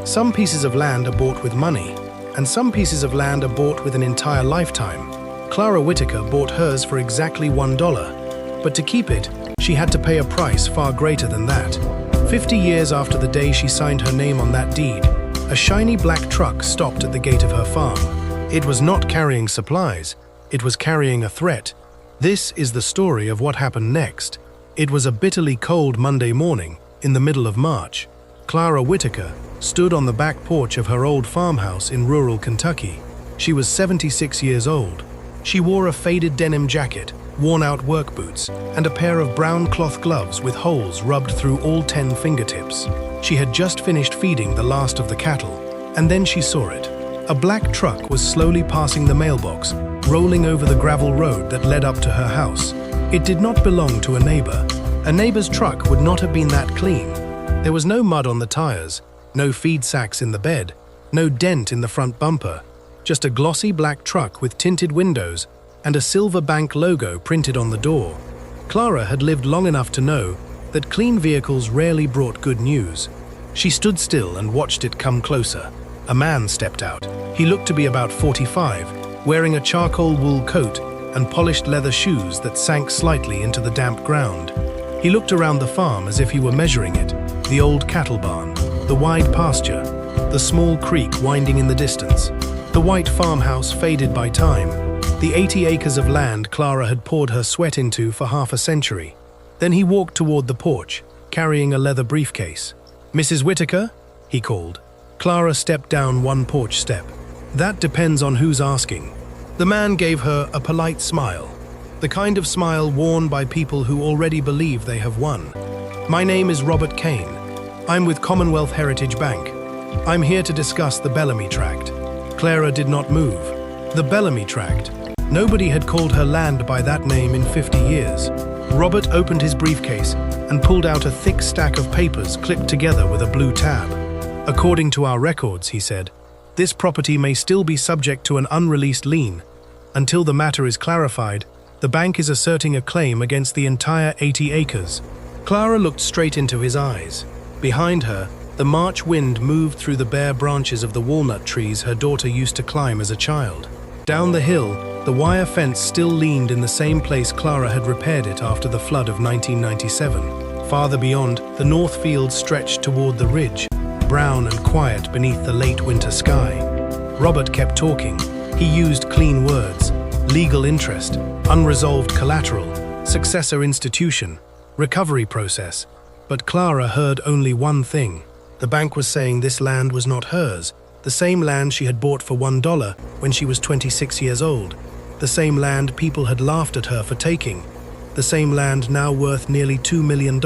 Some pieces of land are bought with money, and some pieces of land are bought with an entire lifetime. Clara Whitaker bought hers for exactly $1, but to keep it, she had to pay a price far greater than that. 50 years after the day she signed her name on that deed, a shiny black truck stopped at the gate of her farm. It was not carrying supplies, it was carrying a threat. This is the story of what happened next. It was a bitterly cold Monday morning, in the middle of March. Clara Whitaker stood on the back porch of her old farmhouse in rural Kentucky. She was 76 years old. She wore a faded denim jacket, worn-out work boots, and a pair of brown cloth gloves with holes rubbed through all 10 fingertips. She had just finished feeding the last of the cattle, and then she saw it. A black truck was slowly passing the mailbox, rolling over the gravel road that led up to her house. It did not belong to a neighbor. A neighbor's truck would not have been that clean. There was no mud on the tires, no feed sacks in the bed, no dent in the front bumper, just a glossy black truck with tinted windows and a silver bank logo printed on the door. Clara had lived long enough to know that clean vehicles rarely brought good news. She stood still and watched it come closer. A man stepped out. He looked to be about 45, wearing a charcoal wool coat and polished leather shoes that sank slightly into the damp ground. He looked around the farm as if he were measuring it, the old cattle barn, the wide pasture, the small creek winding in the distance, the white farmhouse faded by time, the 80 acres of land Clara had poured her sweat into for half a century. Then he walked toward the porch, carrying a leather briefcase. "Mrs. Whitaker?" he called. Clara stepped down one porch step. "That depends on who's asking." The man gave her a polite smile, the kind of smile worn by people who already believe they have won. "My name is Robert Kane. I'm with Commonwealth Heritage Bank. I'm here to discuss the Bellamy Tract." Clara did not move. The Bellamy Tract. Nobody had called her land by that name in 50 years. Robert opened his briefcase and pulled out a thick stack of papers clipped together with a blue tab. "According to our records," he said, "this property may still be subject to an unreleased lien. Until the matter is clarified, the bank is asserting a claim against the entire 80 acres. Clara looked straight into his eyes. Behind her, the March wind moved through the bare branches of the walnut trees her daughter used to climb as a child. Down the hill, the wire fence still leaned in the same place Clara had repaired it after the flood of 1997. Farther beyond, the north field stretched toward the ridge, brown and quiet beneath the late winter sky. Robert kept talking. He used clean words: legal interest, unresolved collateral, successor institution, recovery process. But Clara heard only one thing. The bank was saying this land was not hers, the same land she had bought for $1 when she was 26 years old, the same land people had laughed at her for taking, the same land now worth nearly $2 million.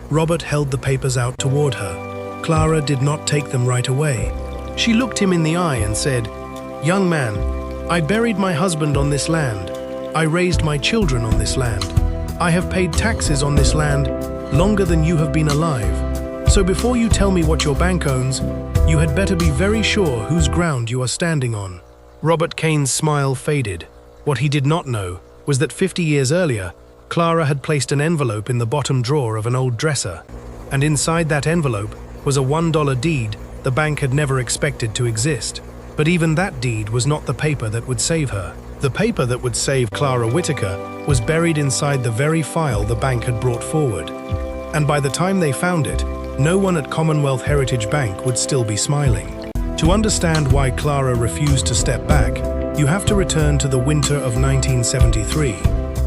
Robert held the papers out toward her. Clara did not take them right away. She looked him in the eye and said, "Young man, I buried my husband on this land. I raised my children on this land. I have paid taxes on this land longer than you have been alive. So before you tell me what your bank owns, you had better be very sure whose ground you are standing on." Robert Kane's smile faded. What he did not know was that 50 years earlier, Clara had placed an envelope in the bottom drawer of an old dresser, and inside that envelope was a $1 deed the bank had never expected to exist. But even that deed was not the paper that would save her. The paper that would save Clara Whitaker was buried inside the very file the bank had brought forward. And by the time they found it, no one at Commonwealth Heritage Bank would still be smiling. To understand why Clara refused to step back, you have to return to the winter of 1973.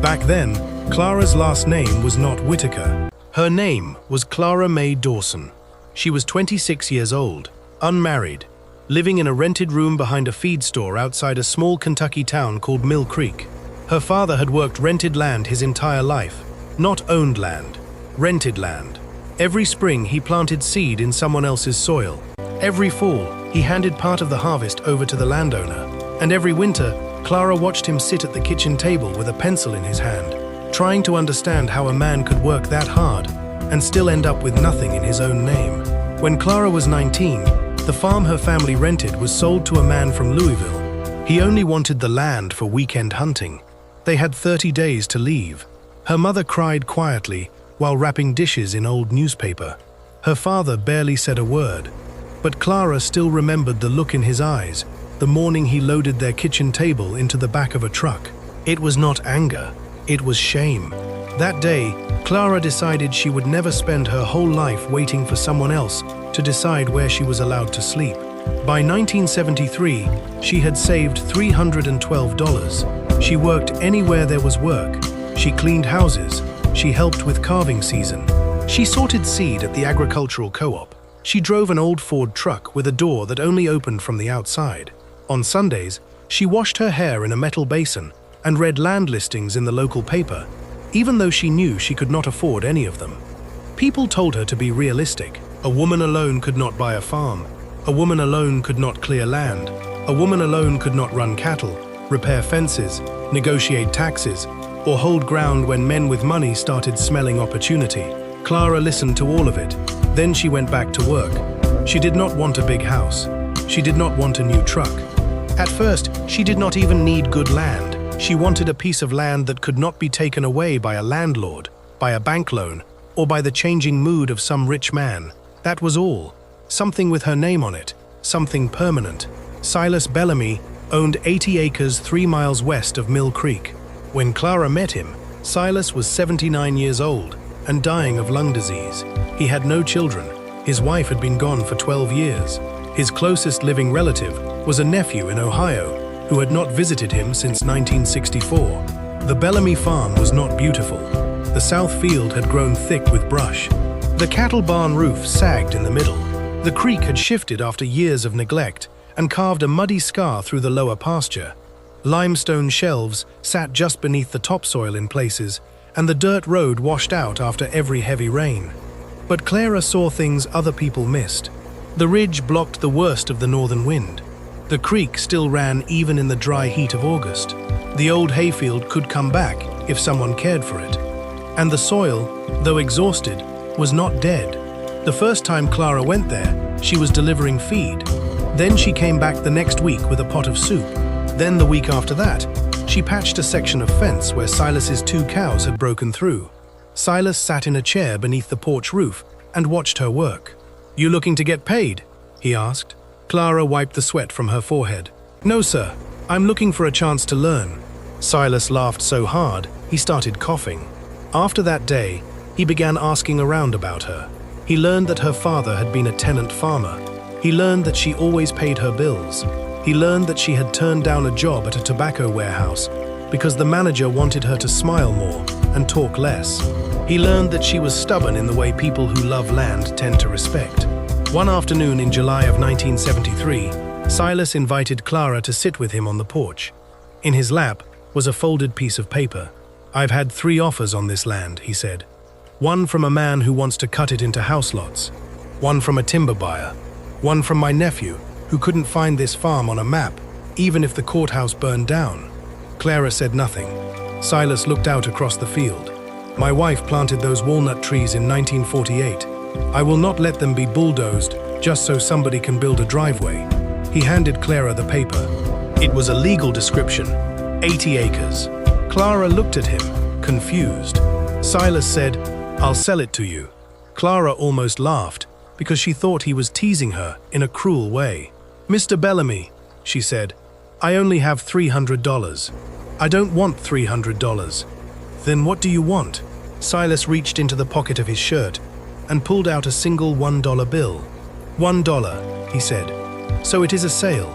Back then, Clara's last name was not Whitaker. Her name was Clara Mae Dawson. She was 26 years old, unmarried, living in a rented room behind a feed store outside a small Kentucky town called Mill Creek. Her father had worked rented land his entire life, not owned land, rented land. Every spring he planted seed in someone else's soil. Every fall he handed part of the harvest over to the landowner. And every winter, Clara watched him sit at the kitchen table with a pencil in his hand, trying to understand how a man could work that hard and still end up with nothing in his own name. When Clara was 19, the farm her family rented was sold to a man from Louisville. He only wanted the land for weekend hunting. They had 30 days to leave. Her mother cried quietly while wrapping dishes in old newspaper. Her father barely said a word. But Clara still remembered the look in his eyes the morning he loaded their kitchen table into the back of a truck. It was not anger, it was shame. That day, Clara decided she would never spend her whole life waiting for someone else to decide where she was allowed to sleep. By 1973, she had saved $312. She worked anywhere there was work. She cleaned houses. She helped with carving season. She sorted seed at the agricultural co-op. She drove an old Ford truck with a door that only opened from the outside. On Sundays, she washed her hair in a metal basin and read land listings in the local paper, even though she knew she could not afford any of them. People told her to be realistic. A woman alone could not buy a farm. A woman alone could not clear land. A woman alone could not run cattle, repair fences, negotiate taxes, or hold ground when men with money started smelling opportunity. Clara listened to all of it. Then she went back to work. She did not want a big house. She did not want a new truck. At first, she did not even need good land. She wanted a piece of land that could not be taken away by a landlord, by a bank loan, or by the changing mood of some rich man. That was all. Something with her name on it. Something permanent. Silas Bellamy owned 80 acres 3 miles west of Mill Creek. When Clara met him, Silas was 79 years old and dying of lung disease. He had no children. His wife had been gone for 12 years. His closest living relative was a nephew in Ohio who had not visited him since 1964. The Bellamy farm was not beautiful. The south field had grown thick with brush. The cattle barn roof sagged in the middle. The creek had shifted after years of neglect and carved a muddy scar through the lower pasture. Limestone shelves sat just beneath the topsoil in places, and the dirt road washed out after every heavy rain. But Clara saw things other people missed. The ridge blocked the worst of the northern wind. The creek still ran even in the dry heat of August. The old hayfield could come back if someone cared for it. And the soil, though exhausted, was not dead. The first time Clara went there, she was delivering feed. Then she came back the next week with a pot of soup. Then the week after that, she patched a section of fence where Silas's 2 cows had broken through. Silas sat in a chair beneath the porch roof and watched her work. "You looking to get paid?" he asked. Clara wiped the sweat from her forehead. "No, sir. I'm looking for a chance to learn." Silas laughed so hard, he started coughing. After that day, he began asking around about her. He learned that her father had been a tenant farmer. He learned that she always paid her bills. He learned that she had turned down a job at a tobacco warehouse because the manager wanted her to smile more and talk less. He learned that she was stubborn in the way people who love land tend to respect. One afternoon in July of 1973, Silas invited Clara to sit with him on the porch. In his lap was a folded piece of paper. "I've had 3 offers on this land," he said. "One from a man who wants to cut it into house lots. One from a timber buyer. One from my nephew, who couldn't find this farm on a map, even if the courthouse burned down." Clara said nothing. Silas looked out across the field. "My wife planted those walnut trees in 1948. I will not let them be bulldozed just so somebody can build a driveway." He handed Clara the paper. It was a legal description, 80 acres. Clara looked at him, confused. Silas said, "I'll sell it to you." Clara almost laughed because she thought he was teasing her in a cruel way. "Mr. Bellamy," she said, "I only have $300. I don't want $300. "Then what do you want?" Silas reached into the pocket of his shirt and pulled out a single $1 bill. $1, he said. "So it is a sale.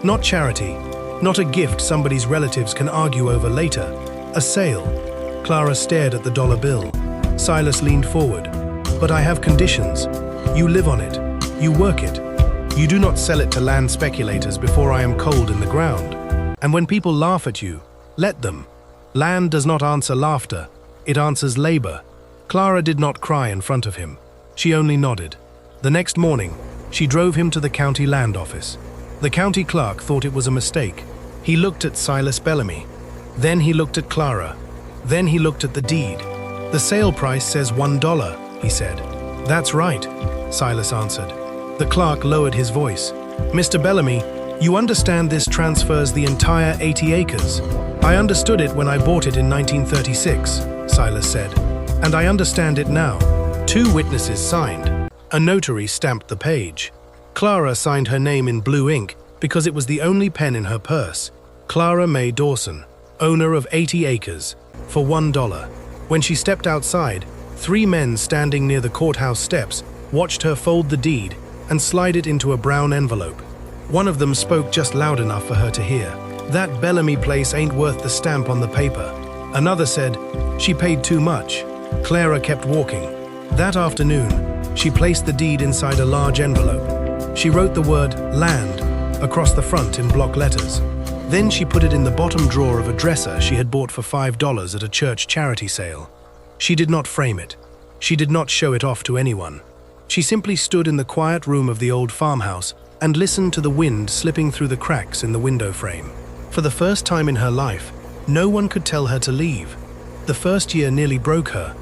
Not charity. Not a gift somebody's relatives can argue over later. A sale." Clara stared at the dollar bill. Silas leaned forward. "But I have conditions. You live on it. You work it. You do not sell it to land speculators before I am cold in the ground. And when people laugh at you, let them. Land does not answer laughter. It answers labor." Clara did not cry in front of him. She only nodded. The next morning, she drove him to the county land office. The county clerk thought it was a mistake. He looked at Silas Bellamy. Then he looked at Clara. Then he looked at the deed. "The sale price says $1, he said. "That's right," Silas answered. The clerk lowered his voice. "Mr. Bellamy, you understand this transfers the entire 80 acres. I understood it when I bought it in 1936, Silas said. "And I understand it now." 2 witnesses signed. A notary stamped the page. Clara signed her name in blue ink because it was the only pen in her purse. Clara May Dawson, owner of 80 acres, for $1. When she stepped outside, 3 men standing near the courthouse steps watched her fold the deed and slide it into a brown envelope. One of them spoke just loud enough for her to hear. "That Bellamy place ain't worth the stamp on the paper." Another said, "She paid too much." Clara kept walking. That afternoon, she placed the deed inside a large envelope. She wrote the word "land" across the front in block letters. Then she put it in the bottom drawer of a dresser she had bought for $5 at a church charity sale. She did not frame it. She did not show it off to anyone. She simply stood in the quiet room of the old farmhouse and listened to the wind slipping through the cracks in the window frame. For the first time in her life, no one could tell her to leave. The first year nearly broke her.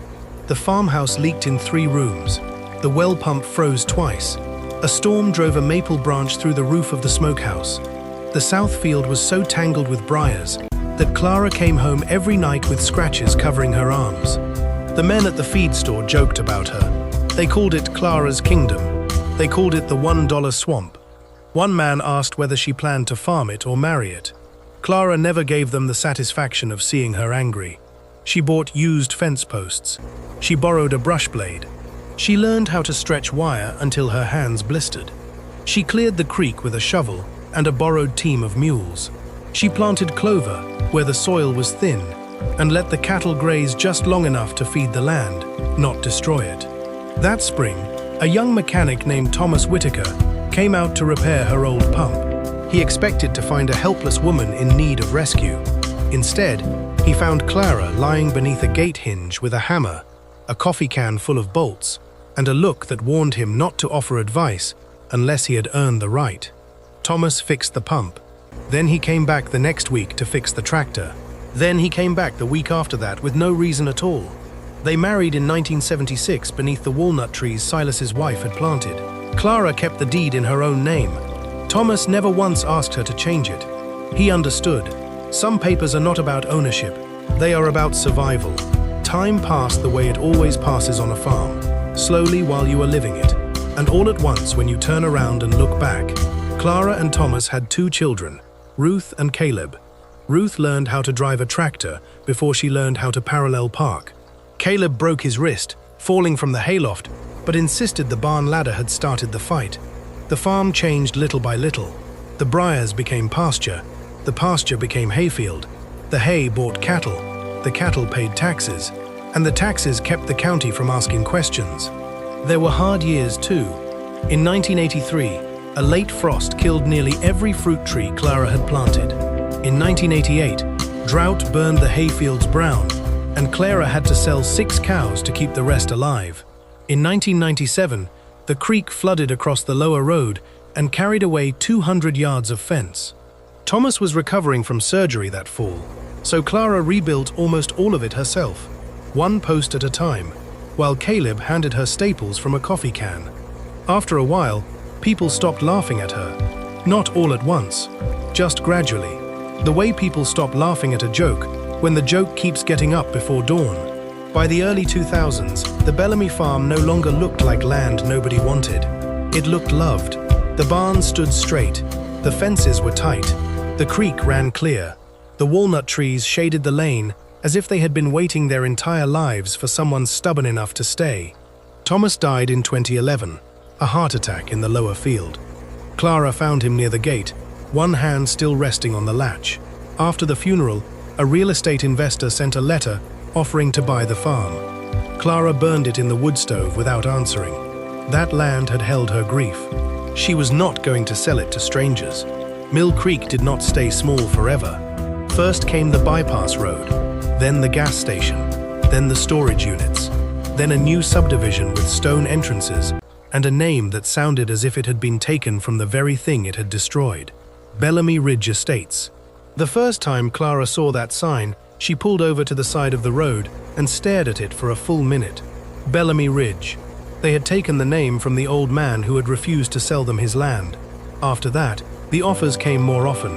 The farmhouse leaked in 3 rooms. The well pump froze twice. A storm drove a maple branch through the roof of the smokehouse. The south field was so tangled with briars that Clara came home every night with scratches covering her arms. The men at the feed store joked about her. They called it Clara's Kingdom. They called it the $1 swamp. One man asked whether she planned to farm it or marry it. Clara never gave them the satisfaction of seeing her angry. She bought used fence posts. She borrowed a brush blade. She learned how to stretch wire until her hands blistered. She cleared the creek with a shovel and a borrowed team of mules. She planted clover where the soil was thin and let the cattle graze just long enough to feed the land, not destroy it. That spring, a young mechanic named Thomas Whitaker came out to repair her old pump. He expected to find a helpless woman in need of rescue. Instead, he found Clara lying beneath a gate hinge with a hammer, a coffee can full of bolts, and a look that warned him not to offer advice unless he had earned the right. Thomas fixed the pump. Then he came back the next week to fix the tractor. Then he came back the week after that with no reason at all. They married in 1976 beneath the walnut trees Silas's wife had planted. Clara kept the deed in her own name. Thomas never once asked her to change it. He understood. Some papers are not about ownership. They are about survival. Time passed the way it always passes on a farm, slowly while you are living it, and all at once when you turn around and look back. Clara and Thomas had 2 children, Ruth and Caleb. Ruth learned how to drive a tractor before she learned how to parallel park. Caleb broke his wrist, falling from the hayloft, but insisted the barn ladder had started the fight. The farm changed little by little. The briars became pasture, the pasture became hayfield, the hay bought cattle, the cattle paid taxes, and the taxes kept the county from asking questions. There were hard years too. In 1983, a late frost killed nearly every fruit tree Clara had planted. In 1988, drought burned the hayfields brown, and Clara had to sell 6 cows to keep the rest alive. In 1997, the creek flooded across the lower road and carried away 200 yards of fence. Thomas was recovering from surgery that fall, so Clara rebuilt almost all of it herself, 1 post at a time, while Caleb handed her staples from a coffee can. After a while, people stopped laughing at her. Not all at once, just gradually. The way people stop laughing at a joke when the joke keeps getting up before dawn. By the early 2000s, the Bellamy farm no longer looked like land nobody wanted. It looked loved. The barn stood straight. The fences were tight. The creek ran clear. The walnut trees shaded the lane as if they had been waiting their entire lives for someone stubborn enough to stay. Thomas died in 2011, a heart attack in the lower field. Clara found him near the gate, one hand still resting on the latch. After the funeral, a real estate investor sent a letter offering to buy the farm. Clara burned it in the wood stove without answering. That land had held her grief. She was not going to sell it to strangers. Mill Creek did not stay small forever. First came the bypass road, then the gas station, then the storage units, then a new subdivision with stone entrances and a name that sounded as if it had been taken from the very thing it had destroyed. Bellamy Ridge Estates. The first time Clara saw that sign, she pulled over to the side of the road and stared at it for a full minute. Bellamy Ridge. They had taken the name from the old man who had refused to sell them his land. After that, the offers came more often.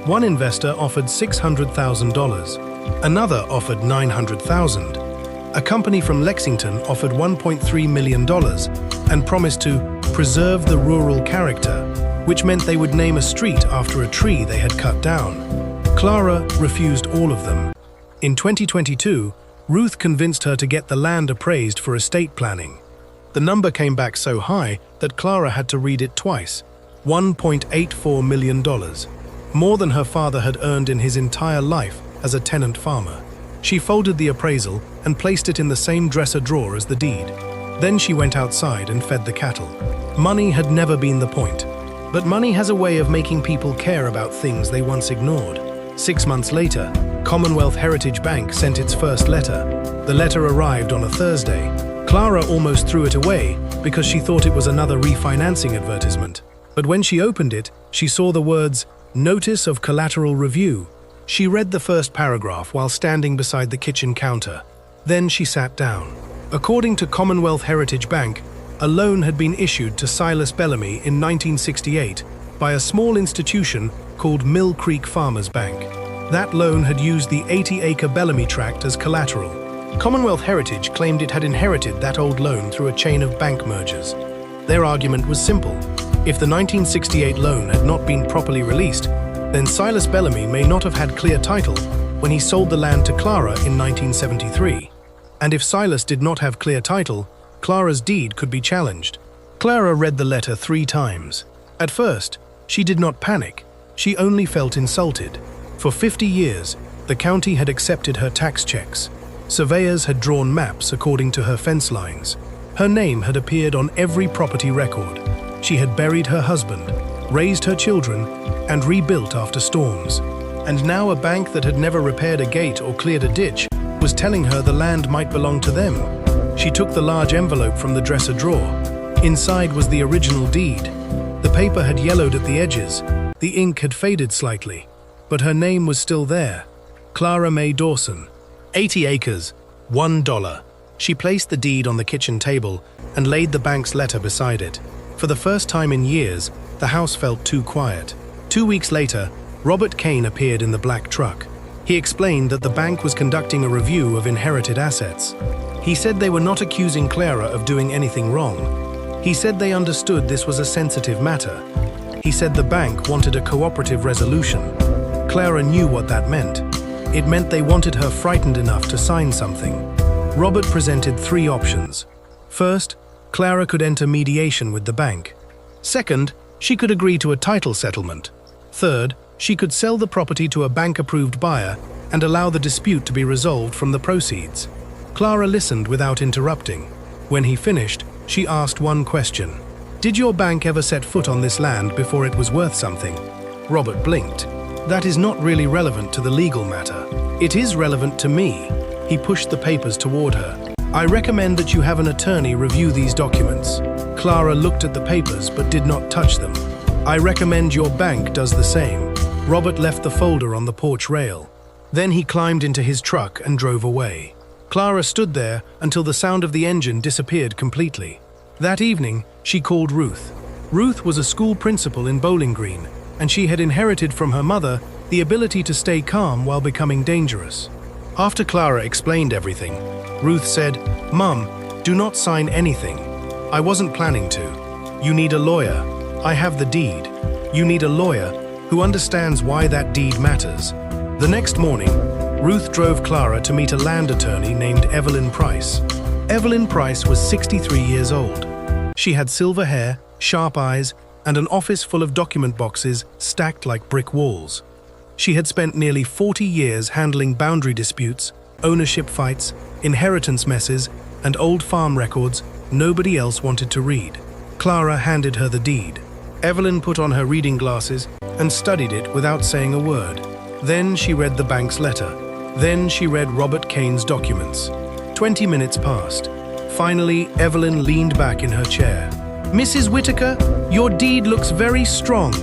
One investor offered $600,000. Another offered $900,000. A company from Lexington offered $1.3 million and promised to preserve the rural character, which meant they would name a street after a tree they had cut down. Clara refused all of them. In 2022, Ruth convinced her to get the land appraised for estate planning. The number came back so high that Clara had to read it twice. $1.84 million, more than her father had earned in his entire life as a tenant farmer. She folded the appraisal and placed it in the same dresser drawer as the deed. Then she went outside and fed the cattle. Money had never been the point, but money has a way of making people care about things they once ignored. 6 months later, Commonwealth Heritage Bank sent its first letter. The letter arrived on a Thursday. Clara almost threw it away because she thought it was another refinancing advertisement. But when she opened it, she saw the words, "Notice of Collateral Review." She read the first paragraph while standing beside the kitchen counter. Then she sat down. According to Commonwealth Heritage Bank, a loan had been issued to Silas Bellamy in 1968 by a small institution called Mill Creek Farmers Bank. That loan had used the 80-acre Bellamy tract as collateral. Commonwealth Heritage claimed it had inherited that old loan through a chain of bank mergers. Their argument was simple. If the 1968 loan had not been properly released, then Silas Bellamy may not have had clear title when he sold the land to Clara in 1973. And if Silas did not have clear title, Clara's deed could be challenged. Clara read the letter 3 times. At first, she did not panic. She only felt insulted. For 50 years, the county had accepted her tax checks. Surveyors had drawn maps according to her fence lines. Her name had appeared on every property record. She had buried her husband, raised her children, and rebuilt after storms. And now a bank that had never repaired a gate or cleared a ditch was telling her the land might belong to them. She took the large envelope from the dresser drawer. Inside was the original deed. The paper had yellowed at the edges. The ink had faded slightly, but her name was still there. Clara May Dawson. 80 acres, $1. She placed the deed on the kitchen table and laid the bank's letter beside it. For the first time in years, the house felt too quiet. 2 weeks later, Robert Kane appeared in the black truck. He explained that the bank was conducting a review of inherited assets. He said they were not accusing Clara of doing anything wrong. He said they understood this was a sensitive matter. He said the bank wanted a cooperative resolution. Clara knew what that meant. It meant they wanted her frightened enough to sign something. Robert presented 3 options. First, Clara could enter mediation with the bank. Second, she could agree to a title settlement. Third, she could sell the property to a bank-approved buyer and allow the dispute to be resolved from the proceeds. Clara listened without interrupting. When he finished, she asked one question. "Did your bank ever set foot on this land before it was worth something?" Robert blinked. "That is not really relevant to the legal matter. It is relevant to me." He pushed the papers toward her. "I recommend that you have an attorney review these documents." Clara looked at the papers but did not touch them. "I recommend your bank does the same." Robert left the folder on the porch rail. Then he climbed into his truck and drove away. Clara stood there until the sound of the engine disappeared completely. That evening, she called Ruth. Ruth was a school principal in Bowling Green, and she had inherited from her mother the ability to stay calm while becoming dangerous. After Clara explained everything, Ruth said, "Mum, do not sign anything. I wasn't planning to. You need a lawyer. I have the deed. You need a lawyer who understands why that deed matters." The next morning, Ruth drove Clara to meet a land attorney named Evelyn Price. Evelyn Price was 63 years old. She had silver hair, sharp eyes, and an office full of document boxes stacked like brick walls. She had spent nearly 40 years handling boundary disputes, ownership fights, inheritance messes, and old farm records nobody else wanted to read. Clara handed her the deed. Evelyn put on her reading glasses and studied it without saying a word. Then she read the bank's letter. Then she read Robert Kane's documents. 20 minutes passed. Finally, Evelyn leaned back in her chair. "Mrs. Whitaker, your deed looks very strong."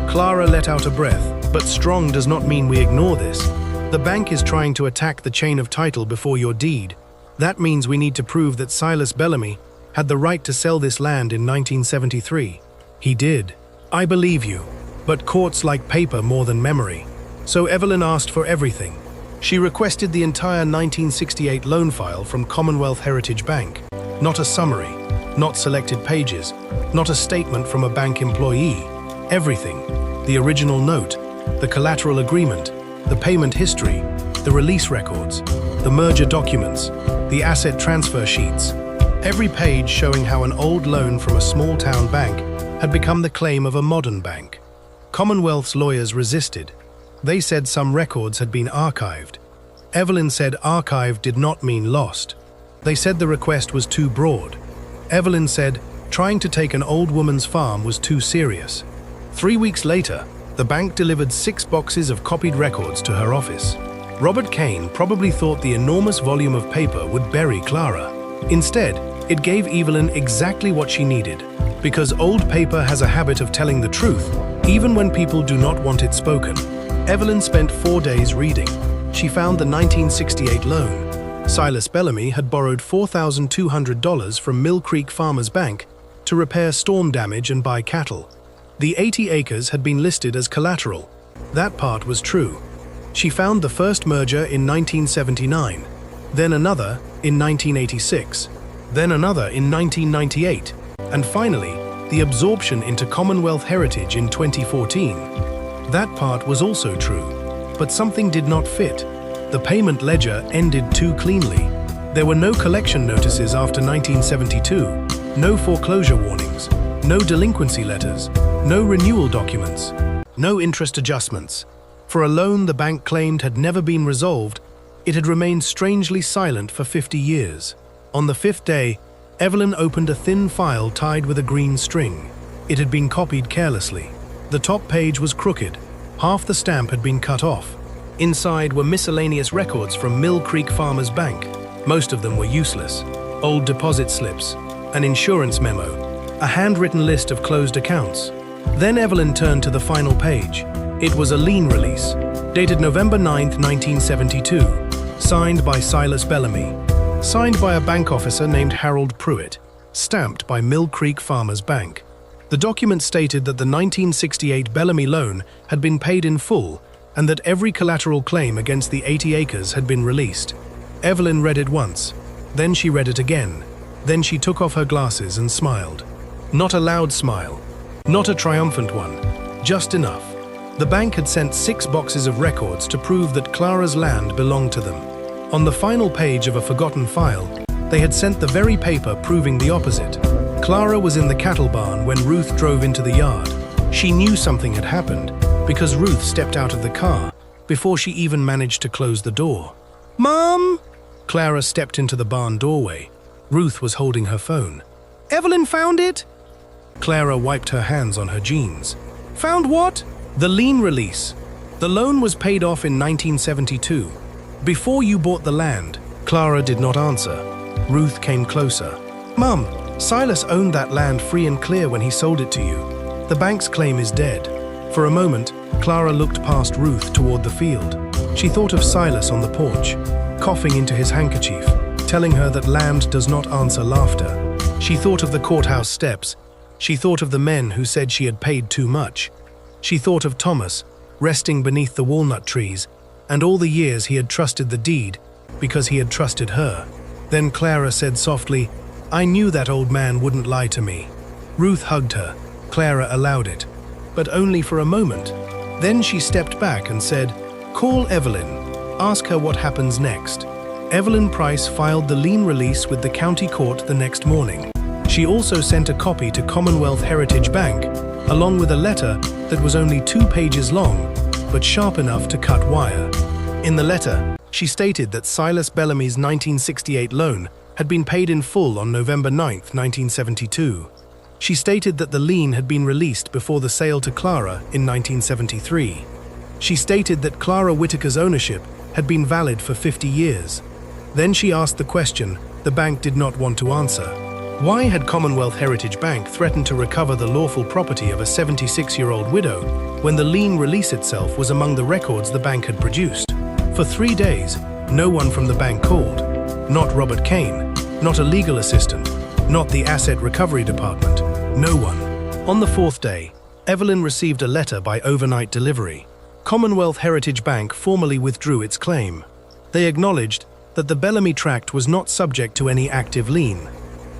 Clara let out a breath. "But strong does not mean we ignore this. The bank is trying to attack the chain of title before your deed. That means we need to prove that Silas Bellamy had the right to sell this land in 1973. He did. I believe you, but courts like paper more than memory." So Evelyn asked for everything. She requested the entire 1968 loan file from Commonwealth Heritage Bank, not a summary, Not selected pages, not a statement from a bank employee. Everything. The original note, the collateral agreement, the payment history, the release records, the merger documents, the asset transfer sheets. Every page showing how an old loan from a small-town bank had become the claim of a modern bank. Commonwealth's lawyers resisted. They said some records had been archived. Evelyn said archived did not mean lost. They said the request was too broad. Evelyn said trying to take an old woman's farm was too serious. 3 weeks later, the bank delivered 6 boxes of copied records to her office. Robert Kane probably thought the enormous volume of paper would bury Clara. Instead, it gave Evelyn exactly what she needed, because old paper has a habit of telling the truth, even when people do not want it spoken. Evelyn spent 4 days reading. She found the 1968 loan. Silas Bellamy had borrowed $4,200 from Mill Creek Farmers Bank to repair storm damage and buy cattle. The 80 acres had been listed as collateral. That part was true. She found the first merger in 1979, then another in 1986, then another in 1998, and finally, the absorption into Commonwealth Heritage in 2014. That part was also true, but something did not fit. The payment ledger ended too cleanly. There were no collection notices after 1972, no foreclosure warnings, no delinquency letters, no renewal documents, no interest adjustments. For a loan the bank claimed had never been resolved, it had remained strangely silent for 50 years. On the 5th day, Evelyn opened a thin file tied with a green string. It had been copied carelessly. The top page was crooked. Half the stamp had been cut off. Inside were miscellaneous records from Mill Creek Farmers Bank. Most of them were useless. Old deposit slips, an insurance memo, a handwritten list of closed accounts. Then Evelyn turned to the final page. It was a lien release, dated November 9, 1972, signed by Silas Bellamy, signed by a bank officer named Harold Pruitt, stamped by Mill Creek Farmers Bank. The document stated that the 1968 Bellamy loan had been paid in full and that every collateral claim against the 80 acres had been released. Evelyn read it once, then she read it again, then she took off her glasses and smiled. Not a loud smile, not a triumphant one, just enough. The bank had sent 6 boxes of records to prove that Clara's land belonged to them. On the final page of a forgotten file, they had sent the very paper proving the opposite. Clara was in the cattle barn when Ruth drove into the yard. She knew something had happened, because Ruth stepped out of the car before she even managed to close the door. "Mom!" Clara stepped into the barn doorway. Ruth was holding her phone. "Evelyn found it?" Clara wiped her hands on her jeans. "Found what?" "The lien release. The loan was paid off in 1972. Before you bought the land." Clara did not answer. Ruth came closer. "Mom, Silas owned that land free and clear when he sold it to you. The bank's claim is dead." For a moment, Clara looked past Ruth toward the field. She thought of Silas on the porch, coughing into his handkerchief, telling her that land does not answer laughter. She thought of the courthouse steps. She thought of the men who said she had paid too much. She thought of Thomas, resting beneath the walnut trees, and all the years he had trusted the deed because he had trusted her. Then Clara said softly, "I knew that old man wouldn't lie to me." Ruth hugged her. Clara allowed it, but only for a moment. Then she stepped back and said, "Call Evelyn. Ask her what happens next." Evelyn Price filed the lien release with the county court the next morning. She also sent a copy to Commonwealth Heritage Bank, along with a letter that was only 2 pages long, but sharp enough to cut wire. In the letter, she stated that Silas Bellamy's 1968 loan had been paid in full on November 9, 1972. She stated that the lien had been released before the sale to Clara in 1973. She stated that Clara Whitaker's ownership had been valid for 50 years. Then she asked the question the bank did not want to answer. Why had Commonwealth Heritage Bank threatened to recover the lawful property of a 76-year-old widow when the lien release itself was among the records the bank had produced? For 3 days, no one from the bank called. Not Robert Kane, not a legal assistant, not the Asset Recovery Department. No one. On the 4th day, Evelyn received a letter by overnight delivery. Commonwealth Heritage Bank formally withdrew its claim. They acknowledged that the Bellamy tract was not subject to any active lien.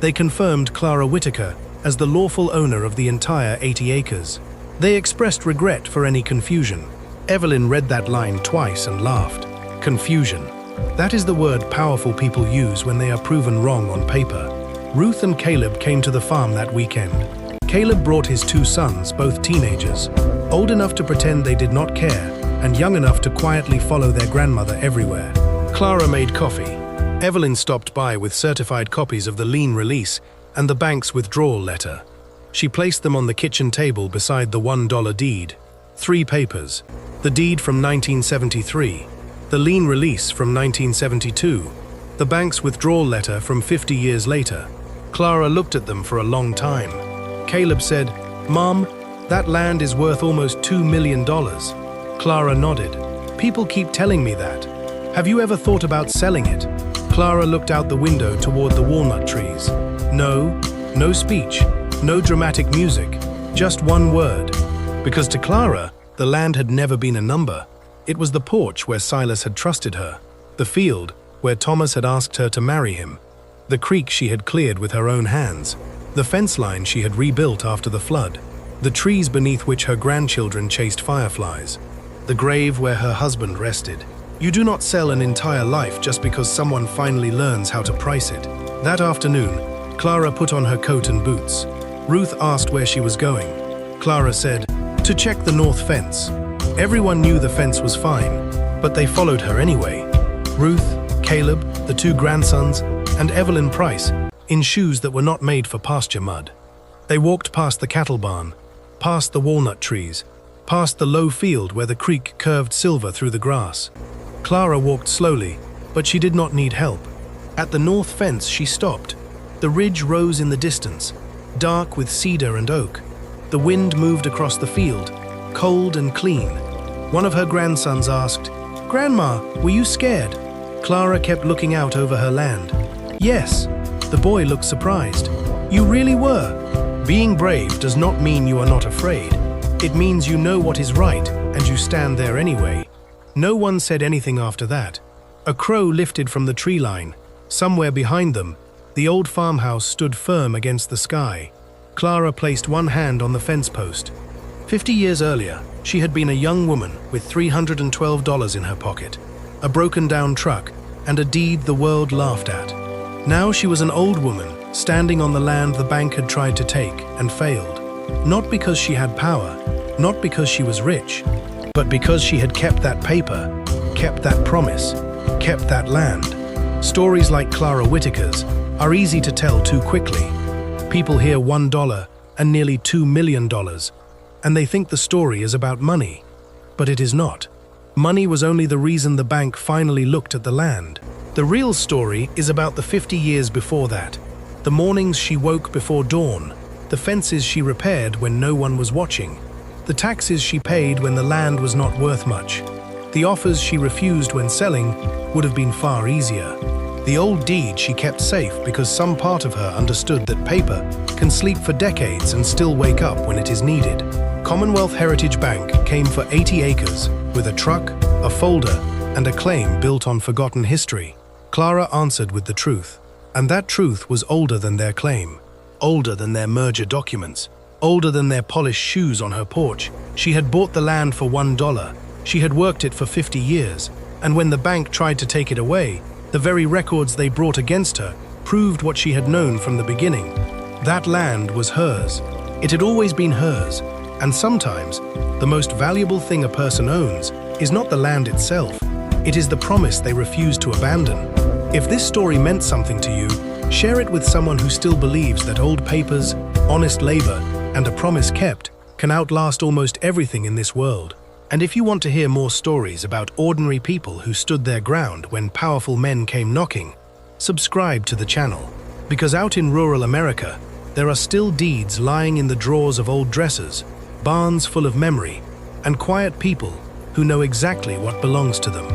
They confirmed Clara Whitaker as the lawful owner of the entire 80 acres. They expressed regret for any confusion. Evelyn read that line twice and laughed. Confusion. That is the word powerful people use when they are proven wrong on paper. Ruth and Caleb came to the farm that weekend. Caleb brought his 2 sons, both teenagers, old enough to pretend they did not care, and young enough to quietly follow their grandmother everywhere. Clara made coffee. Evelyn stopped by with certified copies of the lien release and the bank's withdrawal letter. She placed them on the kitchen table beside the $1 deed. 3 papers. The deed from 1973, the lien release from 1972, the bank's withdrawal letter from 50 years later. Clara looked at them for a long time. Caleb said, "Mom, that land is worth almost $2 million. Clara nodded. "People keep telling me that. Have you ever thought about selling it?" Clara looked out the window toward the walnut trees. No speech, no dramatic music, just one word. Because to Clara, the land had never been a number. It was the porch where Silas had trusted her, the field where Thomas had asked her to marry him, the creek she had cleared with her own hands, the fence line she had rebuilt after the flood, the trees beneath which her grandchildren chased fireflies, the grave where her husband rested. You do not sell an entire life just because someone finally learns how to price it. That afternoon, Clara put on her coat and boots. Ruth asked where she was going. Clara said, "To check the north fence." Everyone knew the fence was fine, but they followed her anyway. Ruth, Caleb, the 2 grandsons, and Evelyn Price, in shoes that were not made for pasture mud. They walked past the cattle barn, past the walnut trees, past the low field where the creek curved silver through the grass. Clara walked slowly, but she did not need help. At the north fence, she stopped. The ridge rose in the distance, dark with cedar and oak. The wind moved across the field, cold and clean. One of her grandsons asked, "Grandma, were you scared?" Clara kept looking out over her land. "Yes." The boy looked surprised. "You really were?" Being brave does not mean you are not afraid. It means you know what is right and you stand there anyway. No one said anything after that. A crow lifted from the tree line. Somewhere behind them, the old farmhouse stood firm against the sky. Clara placed one hand on the fence post. 50 years earlier, she had been a young woman with $312 in her pocket, a broken-down truck, and a deed the world laughed at. Now she was an old woman, standing on the land the bank had tried to take and failed. Not because she had power, not because she was rich, but because she had kept that paper, kept that promise, kept that land. Stories like Clara Whitaker's are easy to tell too quickly. People hear $1 and nearly $2 million, and they think the story is about money. But it is not. Money was only the reason the bank finally looked at the land. The real story is about the 50 years before that. The mornings she woke before dawn, the fences she repaired when no one was watching, the taxes she paid when the land was not worth much. The offers she refused when selling would have been far easier. The old deed she kept safe because some part of her understood that paper can sleep for decades and still wake up when it is needed. Commonwealth Heritage Bank came for 80 acres with a truck, a folder, and a claim built on forgotten history. Clara answered with the truth, and that truth was older than their claim, older than their merger documents, older than their polished shoes on her porch. She had bought the land for $1. She had worked it for 50 years, and when the bank tried to take it away, the very records they brought against her proved what she had known from the beginning. That land was hers. It had always been hers, and sometimes the most valuable thing a person owns is not the land itself. It is the promise they refuse to abandon. If this story meant something to you, share it with someone who still believes that old papers, honest labor, and a promise kept can outlast almost everything in this world. And if you want to hear more stories about ordinary people who stood their ground when powerful men came knocking, subscribe to the channel. Because out in rural America, there are still deeds lying in the drawers of old dressers, barns full of memory, and quiet people who know exactly what belongs to them.